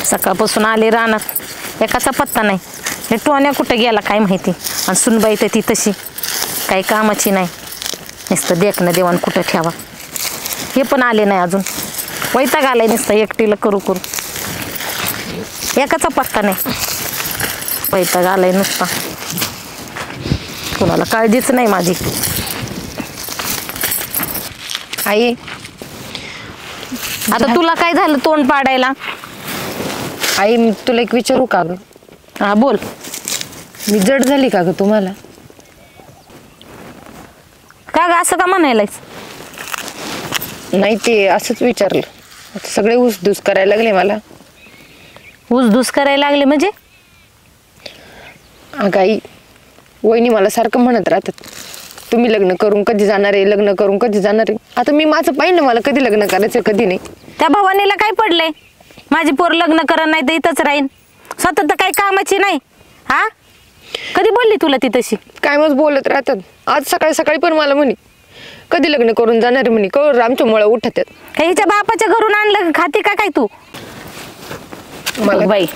सकाळपासून आले रानात एकाचा पत्ता नाही. हे टोन्या कुठं गेला काय माहिती. आणि सुनबाई तर ती तशी काही कामाची नाही. नुसतं देखणं देवान कुठं ठेवा. हे पण आले नाही अजून. वैताग आलाय नुसतं एकटीला करू करू. एकाचा पत्ता नाही. वैताग आलाय नुसता. कुणाला काळजीच नाही माझी. आई आता तुला काय झालं तोंड पाडायला? आई मी तुला एक विचारू का ग? हा बोल. मी जड झाली का ग तुम्हाला? का ग असं का म्हणायलायस? नाही ते असंच विचारलं. आता सगळे उसदूस करायला लागले मला. उसदूस करायला लागले म्हणजे? अगं आई वहिनी मला सारखं म्हणत राहतात तुम्ही लग्न करून कधी जाणार आहे, लग्न करून कधी जाणार आहे. आता मी माझं पाहिलं मला कधी लग्न करायचं कधी नाही. त्या भवानीला काय पडलंय? माझी पोर लग्न करत नाही तर इथंच राहीन. स्वतः तर काही कामाची नाही. हा कधी बोलली तुला ती तशी? काय मग बोलत राहतात. आज सकाळी सकाळी पण मला म्हणे कधी लग्न करून जाणार म्हणे. कवर आमच्या मुळा उठत काही हिच्या बापाच्या घरून आणलं खाती का काय तू? मला बाई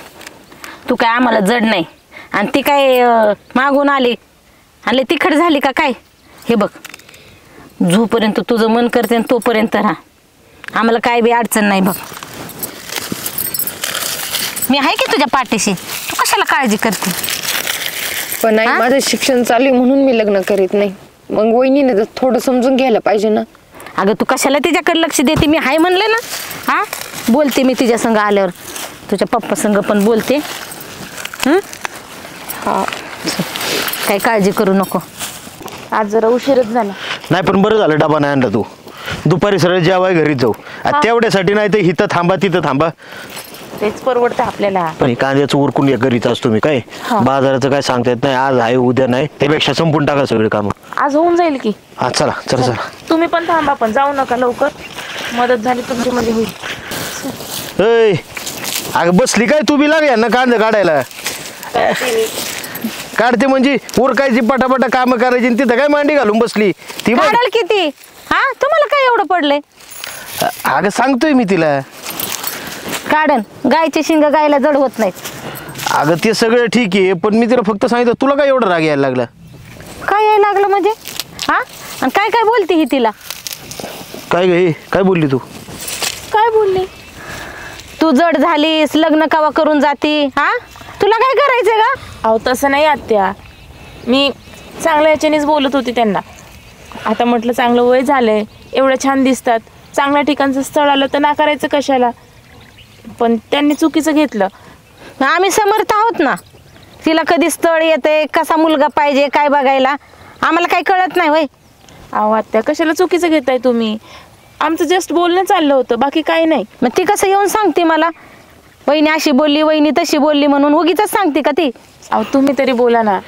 तू काय आम्हाला जड नाही. आणि ती काय मागून आली आणि तिखट झाली का काय? हे बघ जोपर्यंत तुझं मन करते तोपर्यंत राहा. आम्हाला काय बी अडचण नाही बघ. मी आहे की तुझ्या पाठीशी. तू कशाला काळजी करते? पण आई माझं शिक्षण चालू आहे म्हणून मी लग्न करीत नाही. मग वहिनीने तर थोडं समजून घ्यायला पाहिजे ना. अगं तू कशाला तिच्याकडे लक्ष देते? मी हाय म्हणले ना. हा बोलते मी तिच्या संग आल्यावर. तुझ्या पप्पा संग पण बोलते. हा काही काळजी करू नको. आज जरा उशीरच झाला. नाही पण बरं झालं डबा नाही आणला तू. दुपारी सरळ जेवाय घरी जाऊ. तेवढ्यासाठी नाही तर इथं थांबा तिथं थांबा. तेच परवडतं आपल्याला. पण कांद्याचं उरकून या घरीच असतो मी. काय बाजाराचं काय सांगता येत नाही. आज आहे उद्या नाही. त्यापेक्षा संपून टाका सगळे काम. आज होऊन जाईल की. हा चला चला चला. तुम्ही पण थांबा पण जाऊ नका लवकर. मदत झाली तुमची म्हणजे होईल. ऐ अगं बसली काय तू बी लाग यांना कांदा काढायला. काढते म्हणजे उरकायची पटापटा काम करायची. तिथं काय मांडी घालून बसली ती. काढाल किती? हा तुम्हाला काय एवढं पडलंय? अगं सांगतोय मी तिला. काढन. गायचे शिंग गायला जड होत नाहीत. अगं ते सगळं ठीक आहे पण मी तिला फक्त सांगितलं. तुला काय एवढं राग यायला लागला? काय यायला लागलं म्हणजे? हा आणि काय काय बोलते ही तिला? काय ग काय बोलली तू? काय बोलली? तू जड झालीस लग्न कवा करून जाती? हा तुला काय करायचंय का? अहो तसं नाही आत्या. मी चांगल्या ह्याच्यानेच बोलत होती त्यांना. आता म्हटलं चांगलं वय झालंय, एवढं छान दिसतात, चांगल्या ठिकाणचं स्थळ आलं तर नाकारायचं कशाला. पण त्यांनी चुकीचं घेतलं. आम्ही समर्थ आहोत ना. तिला कधी स्थळ येते कसा मुलगा पाहिजे काय बघायला आम्हाला काही कळत नाही होय. अहो आत्या कशाला चुकीचं घेताय तुम्ही? आमचं जस्ट बोलणं चाललं होतं बाकी काही नाही. मग ती कसं येऊन सांगते मला वहिनी अशी बोलली वहिनी तशी बोलली म्हणून? उगीच सांगते का ती? अहो तुम्ही तरी बोला ना.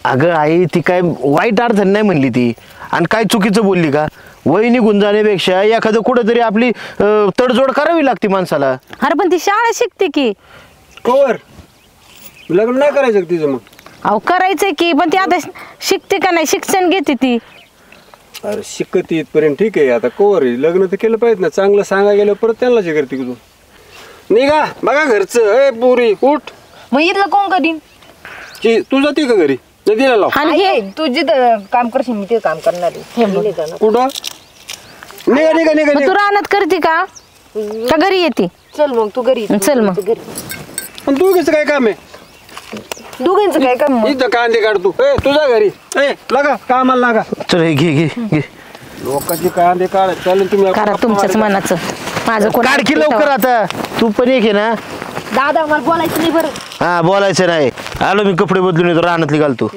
अगं आई ती काय वाईट अर्थ नाही म्हणली ती. आणि काय चुकीचं बोलली का? वय निघून जाण्यापेक्षा एखादं कुठंतरी आपली तडजोड करावी लागते माणसाला. अरे पण ती शाळा शिकते की. कवर लग्न नाही करायचं का तिचं? मग अहो करायचंय की पण ती आता शिकते का नाही? शिक्षण घेते ती. अरे शिकत इथपर्यंत ठीक आहे. आता कवर लग्न तर केलं पाहिजे ना. चांगलं सांगा गेलं परत त्यांनाच हे करते की तू. निघा बघा घरचं. ए पुरी उठ. मग इथलं कोण करीन? तू जाते का घरी? नदीला लाव. आणि हे तू जिथं काम करशील मी ते काम करणार आहे. कुठं? निघा निघा निघा मग निघा. तू रानात करते का घरी येते? चल मग तू घरी. चल मग. पण तू कसं काय काम आहे? दोघांचं काय काम? इथं कांदे काढ तू. ए तुझा घरी. ए लागा कामाला लागा. चल हे घे घे घे. लोकांचे कांदे काढ चालेल तुम्ही. करा तुमच्याच मनाचं. माझं कोण काढ की लवकर आता. तू पण एक आहे ना. दादा मला बोलायचं नाही बरं. हा बोलायचं नाही. आलो मी कपडे बदलून येतो रानातली घालतो.